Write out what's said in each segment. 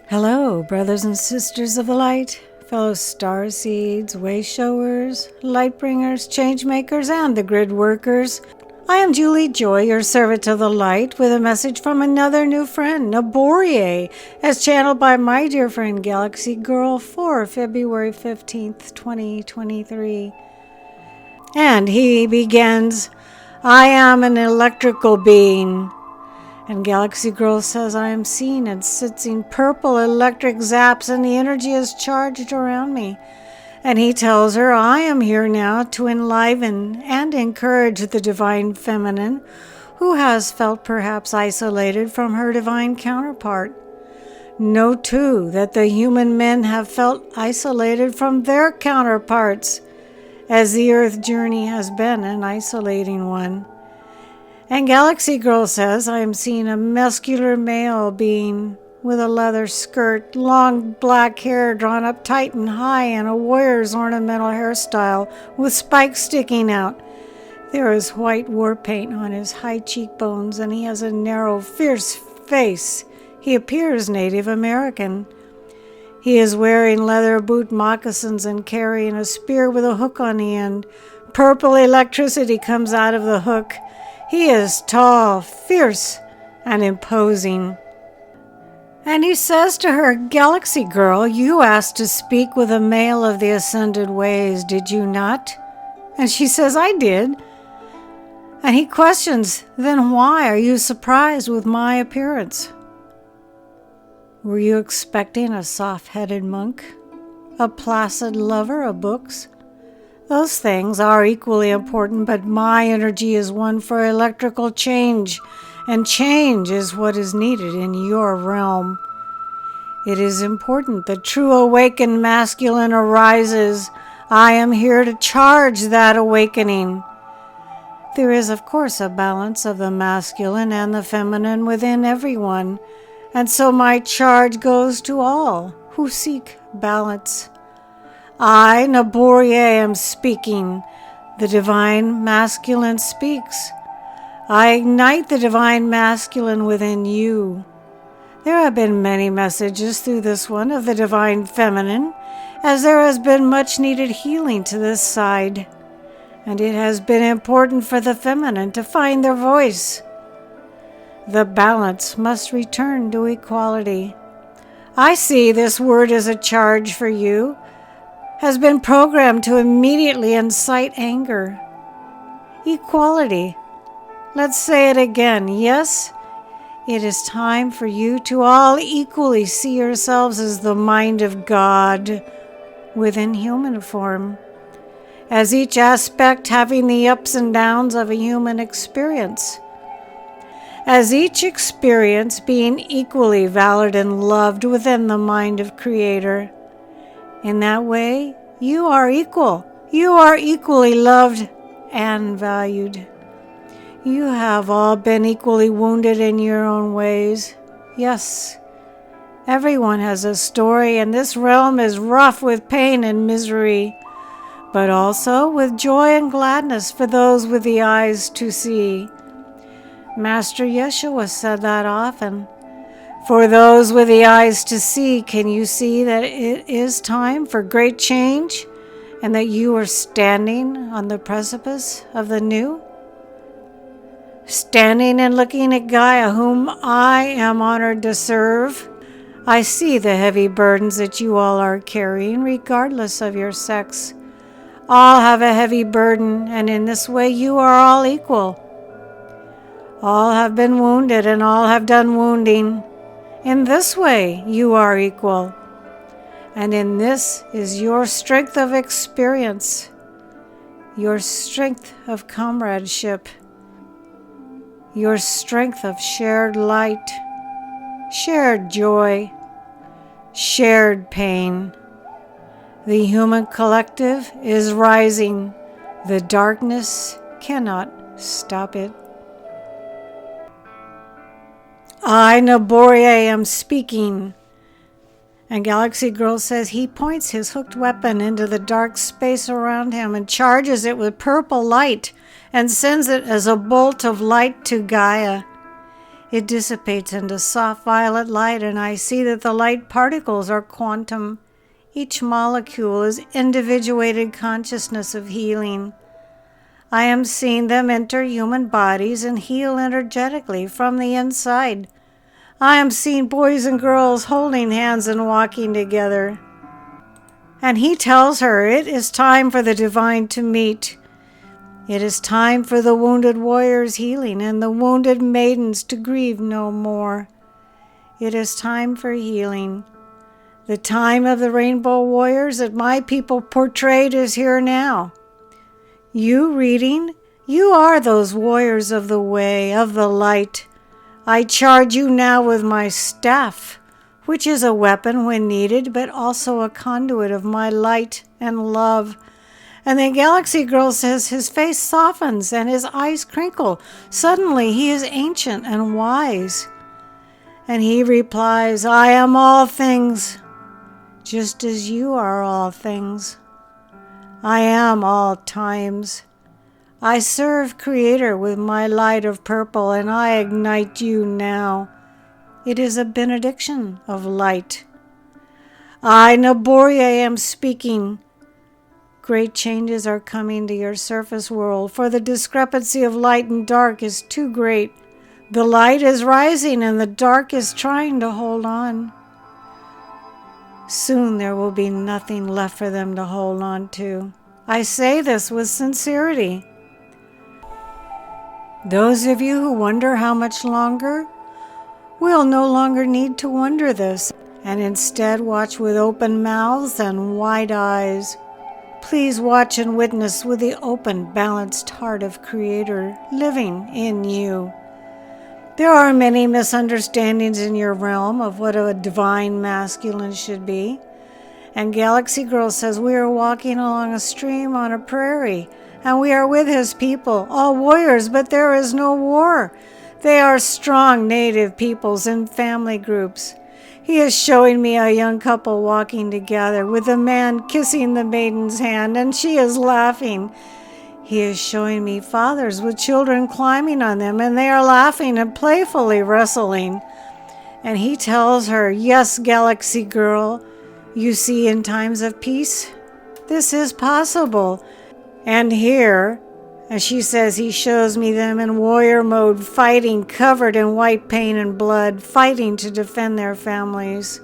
Hello, brothers and sisters of the light, fellow star seeds, way showers, light bringers, change makers, and the grid workers. I am Julie Joy, your servant of the light, with a message from another new friend, Nabiore, as channeled by my dear friend Galaxygirl for February 15th, 2023. And he begins, I am an electrical being. And Galaxygirl says, I am seen and sensing purple electric zaps, and the energy is charged around me. And he tells her, I am here now to enliven and encourage the divine feminine, who has felt perhaps isolated from her divine counterpart. Know too that the human men have felt isolated from their counterparts, as the earth journey has been an isolating one. And Galaxygirl says, I am seeing a muscular male being with a leather skirt, long black hair drawn up tight and high, and a warrior's ornamental hairstyle with spikes sticking out. There is white war paint on his high cheekbones, and he has a narrow, fierce face. He appears Native American. He is wearing leather boot moccasins and carrying a spear with a hook on the end. Purple electricity comes out of the hook. He is tall, fierce, and imposing. And he says to her, Galaxygirl, you asked to speak with a male of the ascended ways, did you not? And she says, I did. And he questions, then why are you surprised with my appearance? Were you expecting a soft-headed monk? A placid lover of books? Those things are equally important, but my energy is one for electrical change, and change is what is needed in your realm. It is important that true awakened masculine arises. I am here to charge that awakening. There is, of course, a balance of the masculine and the feminine within everyone, and so my charge goes to all who seek balance. I, Nabiore, am speaking. The divine masculine speaks. I ignite the divine masculine within you. There have been many messages through this one of the divine feminine, as there has been much needed healing to this side. And it has been important for the feminine to find their voice. The balance must return to equality. I see this word as a charge for you, has been programmed to immediately incite anger. Equality. Let's say it again. Yes, it is time for you to all equally see yourselves as the mind of God within human form, as each aspect having the ups and downs of a human experience, as each experience being equally valid and loved within the mind of Creator. In that way, you are equal. You are equally loved and valued. You have all been equally wounded in your own ways. Yes, everyone has a story, and this realm is rough with pain and misery, but also with joy and gladness for those with the eyes to see. Master Yeshua said that often. For those with the eyes to see, can you see that it is time for great change and that you are standing on the precipice of the new? Standing and looking at Gaia, whom I am honored to serve, I see the heavy burdens that you all are carrying, regardless of your sex. All have a heavy burden, and in this way you are all equal. All have been wounded, and all have done wounding. In this way, you are equal, and in this is your strength of experience, your strength of comradeship, your strength of shared light, shared joy, shared pain. The human collective is rising. The darkness cannot stop it. I, Nabiore, am speaking. And Galaxygirl says he points his hooked weapon into the dark space around him and charges it with purple light and sends it as a bolt of light to Gaia. It dissipates into soft violet light, and I see that the light particles are quantum. Each molecule is individuated consciousness of healing. I am seeing them enter human bodies and heal energetically from the inside. I am seeing boys and girls holding hands and walking together. And he tells her it is time for the divine to meet. It is time for the wounded warriors healing and the wounded maidens to grieve no more. It is time for healing. The time of the rainbow warriors that my people portrayed is here now. You reading, you are those warriors of the way, of the light. I charge you now with my staff, which is a weapon when needed, but also a conduit of my light and love. And then Galaxygirl says his face softens and his eyes crinkle. Suddenly he is ancient and wise. And he replies, I am all things, just as you are all things. I am all times. I serve Creator with my light of purple, and I ignite you now. It is a benediction of light. I, Nabiore, am speaking. Great changes are coming to your surface world, for the discrepancy of light and dark is too great. The light is rising and the dark is trying to hold on. Soon there will be nothing left for them to hold on to. I say this with sincerity. Those of you who wonder how much longer, will no longer need to wonder this, and instead watch with open mouths and wide eyes. Please watch and witness with the open, balanced heart of Creator living in you. There are many misunderstandings in your realm of what a divine masculine should be. And Galaxygirl says we are walking along a stream on a prairie, and we are with his people, all warriors, but there is no war. They are strong native peoples in family groups. He is showing me a young couple walking together, with the man kissing the maiden's hand, and she is laughing. He is showing me fathers with children climbing on them, and they are laughing and playfully wrestling. And he tells her, yes, Galaxygirl, you see, in times of peace, this is possible. And here, as she says, he shows me them in warrior mode, fighting, covered in white paint and blood, fighting to defend their families.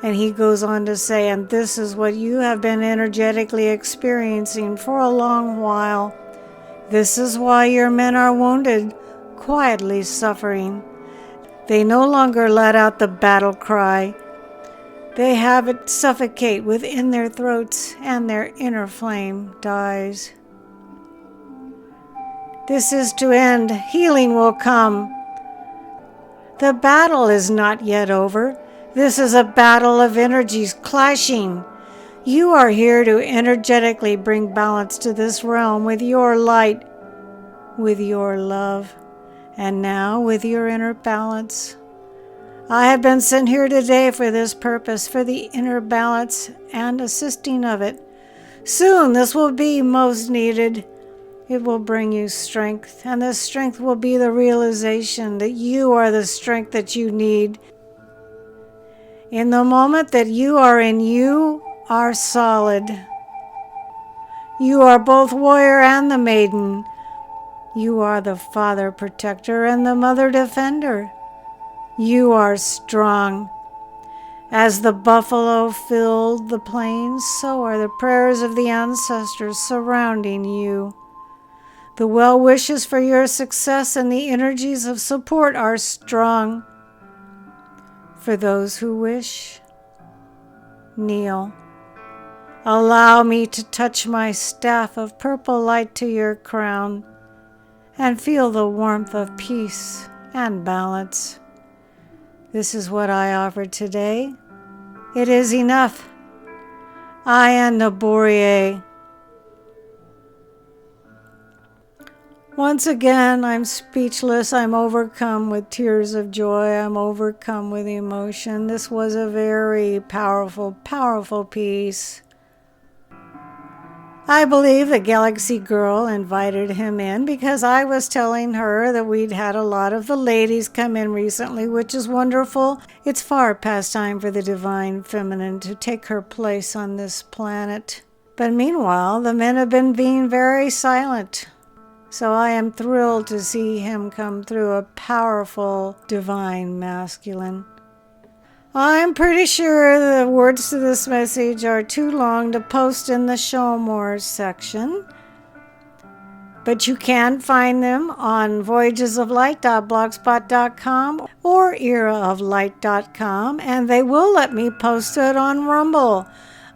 And he goes on to say, and this is what you have been energetically experiencing for a long while. This is why your men are wounded, quietly suffering. They no longer let out the battle cry. They have it suffocate within their throats, and their inner flame dies. This is to end. Healing will come. The battle is not yet over. This is a battle of energies clashing. You are here to energetically bring balance to this realm with your light, with your love, and now with your inner balance. I have been sent here today for this purpose, for the inner balance and assisting of it. Soon this will be most needed. It will bring you strength, and this strength will be the realization that you are the strength that you need. In the moment that you are solid. You are both warrior and the maiden. You are the father protector and the mother defender. You are strong. As the buffalo filled the plains, so are the prayers of the ancestors surrounding you. The well wishes for your success and the energies of support are strong. For those who wish, kneel. Allow me to touch my staff of purple light to your crown and feel the warmth of peace and balance. This is what I offer today. It is enough. I am Nabiore. Once again, I'm speechless. I'm overcome with tears of joy. I'm overcome with emotion. This was a very powerful, powerful piece. I believe the Galaxygirl invited him in because I was telling her that we'd had a lot of the ladies come in recently, which is wonderful. It's far past time for the divine feminine to take her place on this planet. But meanwhile, the men have been being very silent. So I am thrilled to see him come through, a powerful divine masculine. I'm pretty sure the words to this message are too long to post in the Show More section, but you can find them on voyagesoflight.blogspot.com or eraoflight.com, and they will let me post it on Rumble.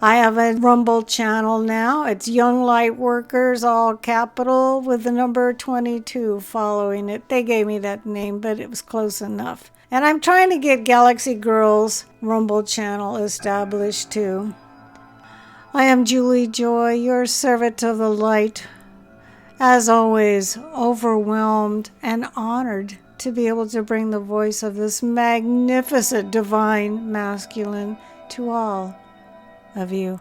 I have a Rumble channel now. It's Young Light Workers, all capital, with the number 22 following it. They gave me that name, but it was close enough. And I'm trying to get Galaxygirl's Rumble channel established too. I am Julie Joy, your servant of the light. As always, overwhelmed and honored to be able to bring the voice of this magnificent divine masculine to all of you.